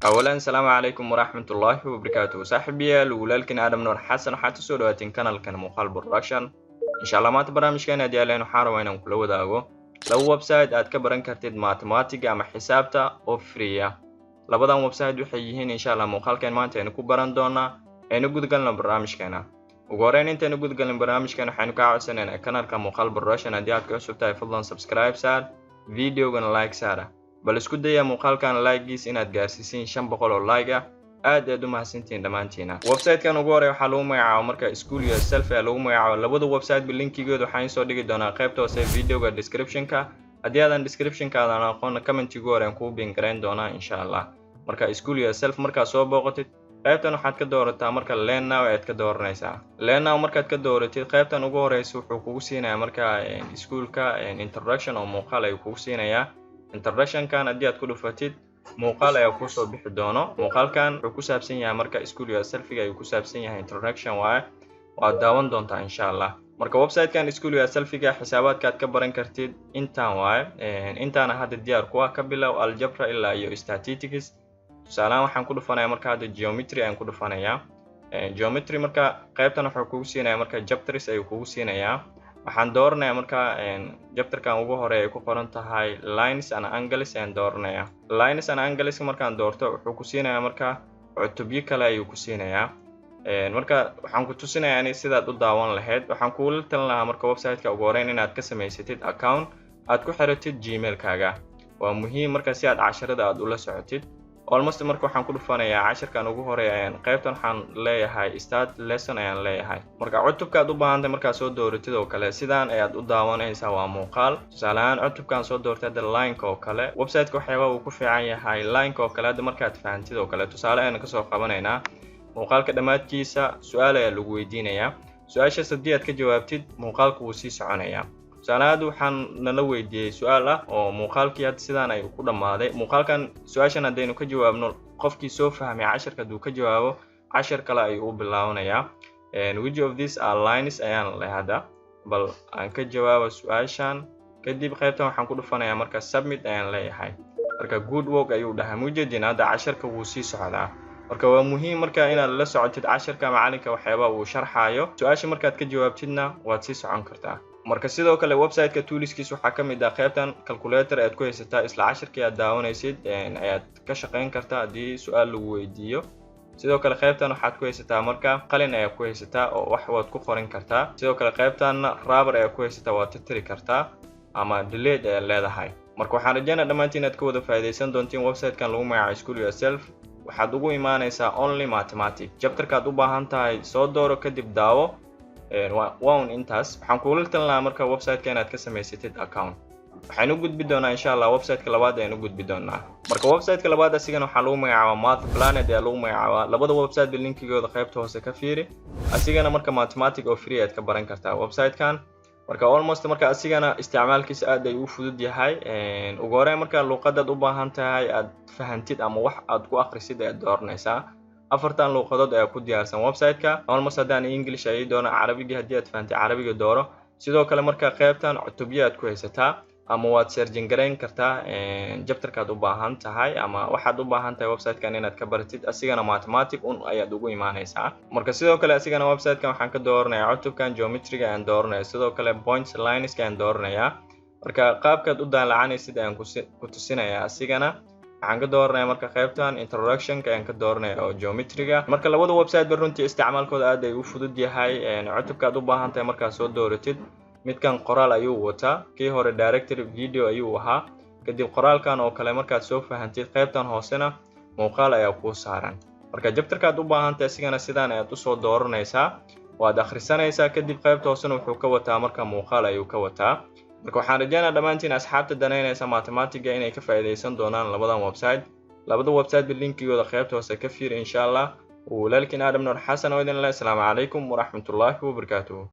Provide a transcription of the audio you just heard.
أولا السلام عليكم ورحمة الله وبركاته. صاحبي الولالكن آدم نور حسن وحتى سو دواتين كانال كان مقال برودكشن إن شاء الله ما برنامج كان هدي علينا حارة وين كل وداغو لو ويب سايت aad ka baran kartid mathematics ama xisaabta oo free ah labadan website waxay yihiin insha Allah muuqaalkan maanta aynu ku baran doonaa aynu gudgalno barnaamijkeena ugu horeyn intaanu gudgalno barnaamijkeena waxaanu ka codsanaynaa kanaalka muuqaal production haddii aad ka cusub tahay fadlan subscribe saar videogana like saara bal isku daya muuqaalkan like-giis inaad gaarsiisin 500 oo like ah aad u mahadsantiin dhamaantiina website-kan ugu horeey waxa lagu magacaabo marka school yourself ee lagu magacaabo labada website linkigooda waxaan soo dhigi doonaa qaybta hoose videoga description-ka haddii aadan description-ka aadan aqoon comment-igu hore aan ku bin gareyn doonaa insha Allah marka school yourself marka soo booqatid qaybtan waxaad ka doorataa marka learn now aad ka dooranaysaa learn now markaad ka dooratid qaybtan ugu horeysa wuxuu kugu siinayaa marka iskuulka introduction oo muuqaal ay kugu siinayaa introduction-kan haddii aad ku dhufatid muuqaal ayaa ku soo bixi doono muuqaalkan wuxuu ku saabsan yahay marka school yourself-ga ayuu ku saabsan yahay introduction waad daawan doontaa insha Allah marka website-kan school yourself-ga xisaabaadka aad ka baran kartid intaan hadda diyaar ku ah ka bilow algebra ilaa iyo statistics tusaalahan waxaan ku dhufanayaa marka hadda geometry aan ku dhufanayaa geometry marka qaybtan wuxuu kugu siinayaa marka chapters ayuu kugu siinayaa waxaan dooranayaa marka chapterkan ugu horeeya ay ku qoran tahay lines and angles aan dooranayaa lines and angles markaan doorto wuxuu ku siinayaa marka cutubyo kale ayuu ku siinayaa marka waxaan ku tusinayaa in sidaad u daawan lahayd waxaan kuula talin lahaa marka website-ka ugu horeyn inaad ka samaysatid account aad ku xiratid gmail-kaaga waa muhiim marka si aad casharada aad ula socotid almost marka waxaan ku dhufanayaa casharkan ugu horeeya qaybtan waxaan leeyahay start lesson ayaan leeyahay marka cutubka aad u baahantahay marka soo dooratid oo kale sidaan ayaad u daawanaysaa waa muuqaal tusaalahan cutubkan soo doortay hadda line-ka oo kale website-ka waxyaabo uu ku fiican yahay line-ka oo kale hadda markaad fahantid oo kale tusaale ayaan ka soo qabanaynaa muuqaalka dhamaadkiisa su'aal ayaa lagu weydiinayaa su'aashaas haddii aad ka jawaabtid muuqaalku wuu sii soconayaa tusaalahan waxaan nala weydiiyay su'aal ah oo muuqaalkii hadda sidaan ay ku dhamaaday muuqaalkan su'aashan haddaynu ka jawaabno qofkii soo fahmay casharka hadduu ka jawaabo cashar kale ayuu u bilaabanayaa which of these are lines ayaan leeyahay bal aan ka jawaabo su'aashan kadib qaybtan waxaan ku dhufanayaa marka submit ayaan leeyahay marka good work ayuu dhahay mujeedin hadda casharka wuu sii socdaa marka waa muhiim marka inaad la socotid casharka macalinka waxyaaba uu sharxayo su'aasha markaad ka jawaabtidna waad sii socon kartaa marka sidoo kale website-ka toolskiis waxa kamid ah qaybtan calculator aad ku haysataa isla casharkii aad daawanaysid ayaad ka shaqeyn kartaa hadii su'aal lagu weydiiyo sidoo kale qaybtan waxaad ku haysataa marka qalin ayaa ku haysataa oo wax waad ku qorin kartaa sidoo kale qaybtan rubber ayaa ku haysataa waad tirtiri kartaa ama delete ayaa leedahay marka waxaan rajaynayaa dhamaantiin inaad ka wada faa'iideysan doontiin website-kan lagu magacaabo school yourself waxaad ugu imaanaysaa only mathematics chapter-ka aad u baahan tahay soo dooro kadib daawo waan intaas waxaan kuula talin lahaa marka website-ka inaad ka samaysatid account waxaan u gudbi doonaa insha Allah website-ka labaad ayaan u gudbi doonaa marka website-ka labaad asigana waxaa lagu magacaabaa math planet ee lagu magacaabaa labada website linkigooda qaybta hoose ka fiiri asigana marka mathematics oo free aad ka baran kartaa website-kan marka almost marka asigana isticmaalkiisa aad ay u fudud yahay ugu horeyn marka luqadaad u baahan tahay aad fahantid ama wax aad ku akhrisid aad dooranaysaa afartan luqadood ayaa ku diyaarsan website-ka almost haddaan English ay doona Carabiga haddii aad fahantay Carabiga dooro sidoo kale marka qaybtan cutubyo aad ku haysataa ama waad searching gareyn kartaa chapter-ka aad u baahan tahay ama waxaad u baahan tahay website-kan inaad ka baratid asigana mathematics ayaad ugu imaanaysaa marka sidoo kale asigana website-kan waxaan ka dooranayaa cutubkan geometry-ga aan dooranayaa sidoo kale points lines-ka aan dooranayaa marka qaabkaad u daalacanaysid ayaan ku tusinayaa asigana waxaan ka dooranayaa marka qaybtan introduction-ka ayaan ka dooranayaa oo geometry-ga marka labada website runtii isticmaalkooda aad ay u fudud yahay cutubka aad u baahan tahay marka soo dooratid midkan qoraal ayuu wataa kii hore directory video ayuu ahaa kadib qoraalkan oo kale markaad soo fahantid qaybtan hoosena muuqaal ayaa ku saaran marka chapter-ka aad u baahan tahay sigana sidaan ayaad u soo dooranaysaa waad akhrisanaysaa kadib qaybta hoosena wuxuu ka wataa marka muuqaal ayuu ka wataa marka waxaan rajaynayaa dhamaantiin asxaabta danaynaysa mathematics inay ka faa'iideysan doonaan labadan website labada website linkigooda qaybta hoose ka fiir insha Allah walaalkiin Adam Nur Xasan oo idin leh assalaamu calaykum wa rahmatullaahi wa barakaatuh